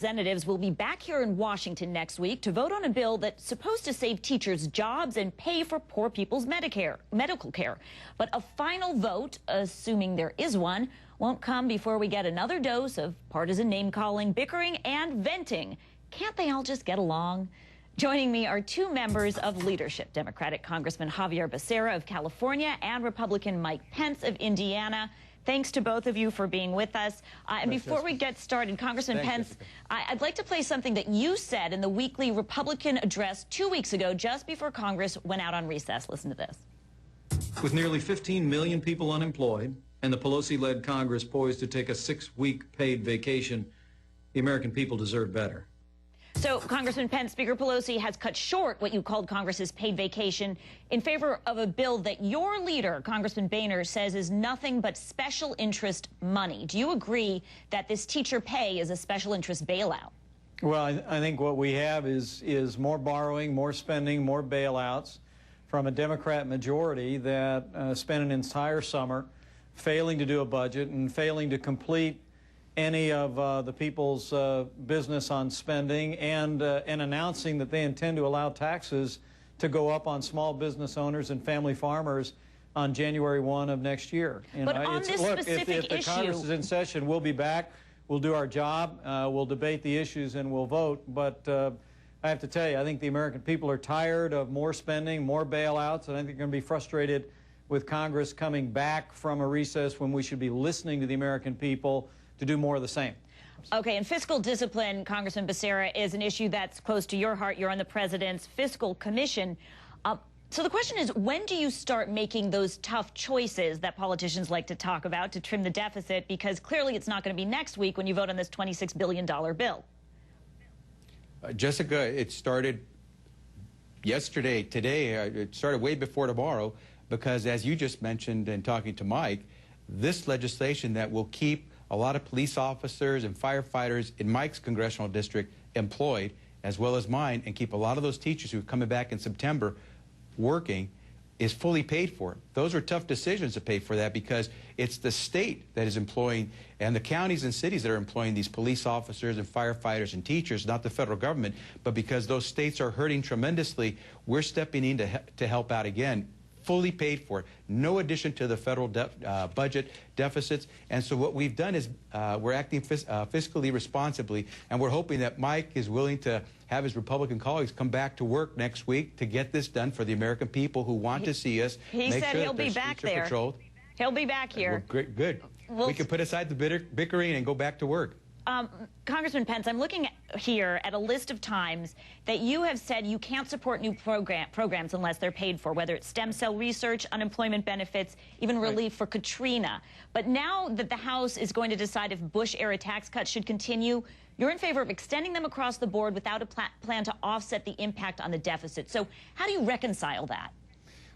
Representatives will be back here in Washington next week to vote on a bill that's supposed to save teachers' jobs and pay for poor people's medical care. But a final vote, assuming there is one, won't come before we get another dose of partisan name-calling, bickering, and venting. Can't they all just get along? Joining me are two members of leadership, Democratic Congressman Xavier Becerra of California and Republican Mike Pence of Indiana. Thanks to both of you for being with us. And before we get started, Congressman Pence, I'd like to play something that you said in the weekly Republican address 2 weeks ago, just before Congress went out on recess. Listen to this. With nearly 15 million people unemployed and the Pelosi-led Congress poised to take a 6-week paid vacation, the American people deserve better. So, Congressman Pence, Speaker Pelosi has cut short what you called Congress's paid vacation in favor of a bill that your leader, Congressman Boehner, says is nothing but special interest money. Do you agree that this teacher pay is a special interest bailout? Well, I think what we have is more borrowing, more spending, more bailouts from a Democrat majority that spent an entire summer failing to do a budget and failing to complete any of the people's business on spending and announcing that they intend to allow taxes to go up on small business owners and family farmers on January 1 of next year. But on this specific if the Congress is in session, we'll be back, we'll do our job, we'll debate the issues, and we'll vote. But I have to tell you, I think the American people are tired of more spending, more bailouts, and I think they're going to be frustrated with Congress coming back from a recess when we should be listening to the American people to do more of the same. Okay, and fiscal discipline, Congressman Becerra, is an issue that's close to your heart. You're on the President's Fiscal Commission. So the question is, when do you start making those tough choices that politicians like to talk about to trim the deficit? Because clearly it's not going to be next week when you vote on this $26 billion bill. Jessica, it started yesterday, today, it started way before tomorrow, because as you just mentioned in talking to Mike, this legislation that will keep a lot of police officers and firefighters in Mike's congressional district employed, as well as mine, and keep a lot of those teachers who are coming back in September working, is fully paid for. Those are tough decisions to pay for that, because it's the state that is employing, and the counties and cities that are employing these police officers and firefighters and teachers, not the federal government. But because those states are hurting tremendously, we're stepping in to help out again. Fully paid for, no addition to the federal budget deficits. And so what we've done is we're acting fiscally responsibly, and we're hoping that Mike is willing to have his Republican colleagues come back to work next week to get this done for the American people who want to see us. He said he'll be back there. He'll be back here. Great, good. We can put aside the bickering and go back to work. Congressman Pence, I'm looking here at a list of times that you have said you can't support new programs unless they're paid for, whether it's stem cell research, unemployment benefits, even relief for Katrina. But now that the House is going to decide if Bush-era tax cuts should continue, you're in favor of extending them across the board without a plan to offset the impact on the deficit. So how do you reconcile that?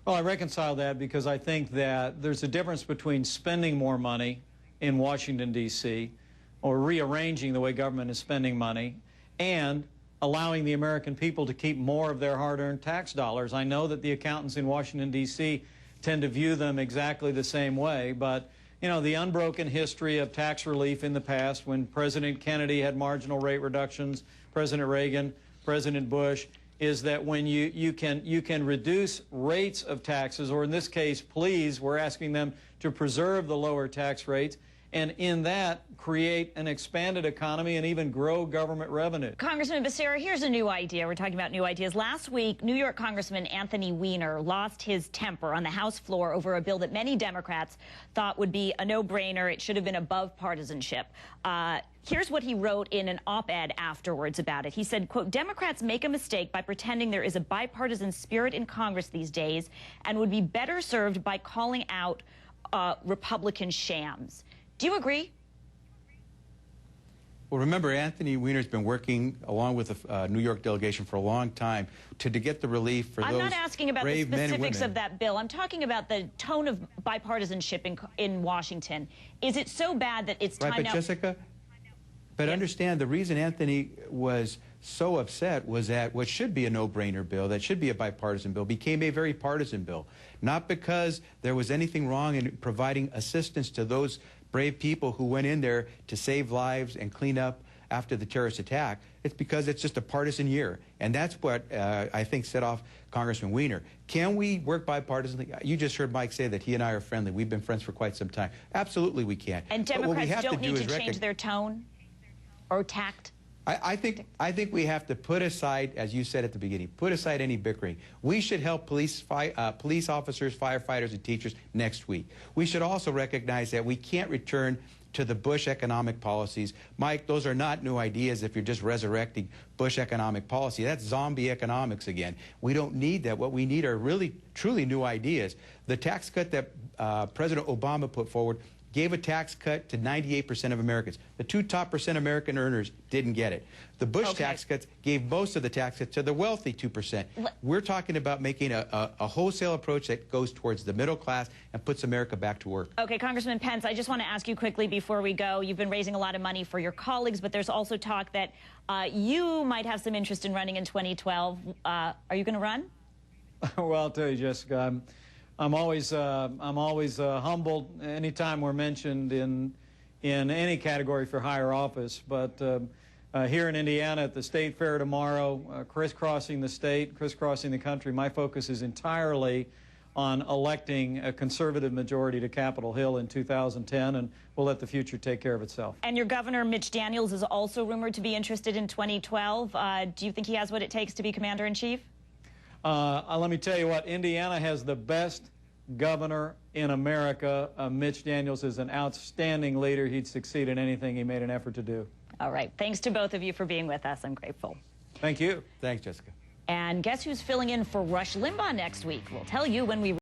Well, I reconcile that because I think that there's a difference between spending more money in Washington, D.C., or rearranging the way government is spending money, and allowing the American people to keep more of their hard-earned tax dollars. I know that the accountants in Washington, D.C. tend to view them exactly the same way, but, you know, the unbroken history of tax relief in the past, when President Kennedy had marginal rate reductions, President Reagan, President Bush, is that when you can reduce rates of taxes, or in this case, please, we're asking them to preserve the lower tax rates, and in that, create an expanded economy and even grow government revenue. Congressman Becerra, here's a new idea. We're talking about new ideas. Last week, New York Congressman Anthony Weiner lost his temper on the House floor over a bill that many Democrats thought would be a no-brainer. It should have been above partisanship. Here's what he wrote in an op-ed afterwards about it. He said, quote, "Democrats make a mistake by pretending there is a bipartisan spirit in Congress these days and would be better served by calling out Republican shams." Do you agree? Well, remember, Anthony Weiner's been working along with the New York delegation for a long time to get the relief for those brave men and women. I'm not asking about the specifics of that bill. I'm talking about the tone of bipartisanship in Washington. Is it so bad that it's time now? Right, but Jessica, understand the reason Anthony was so upset was that what should be a no-brainer bill, that should be a bipartisan bill, became a very partisan bill. Not because there was anything wrong in providing assistance to those brave people who went in there to save lives and clean up after the terrorist attack. It's because it's just a partisan year. And that's what I think set off Congressman Weiner. Can we work bipartisanly? You just heard Mike say that he and I are friendly. We've been friends for quite some time. Absolutely we can. And Democrats don't need to change their tone or tact? I think we have to put aside, as you said at the beginning, put aside any bickering. We should help police officers, firefighters, and teachers next week. We should also recognize that we can't return to the Bush economic policies. Mike, those are not new ideas if you're just resurrecting Bush economic policy. That's zombie economics again. We don't need that. What we need are really, truly new ideas. The tax cut that President Obama put forward gave a tax cut to 98% of Americans. The 2 top % American earners didn't get it. The Bush tax cuts gave most of the tax cuts to the wealthy 2%. We're talking about making a wholesale approach that goes towards the middle class and puts America back to work. Okay, Congressman Pence, I just want to ask you quickly before we go. You've been raising a lot of money for your colleagues, but there's also talk that you might have some interest in running in 2012. Are you going to run? Well, I'll tell you, Jessica, I'm always humbled anytime we're mentioned in any category for higher office. But here in Indiana at the State Fair tomorrow, crisscrossing the state, crisscrossing the country, my focus is entirely on electing a conservative majority to Capitol Hill in 2010, and we'll let the future take care of itself. And your governor, Mitch Daniels, is also rumored to be interested in 2012. Do you think he has what it takes to be commander-in-chief? Let me tell you what, Indiana has the best governor in America. Mitch Daniels is an outstanding leader. He'd succeed in anything he made an effort to do. All right. Thanks to both of you for being with us. I'm grateful. Thank you. Thanks, Jessica. And guess who's filling in for Rush Limbaugh next week? We'll tell you when we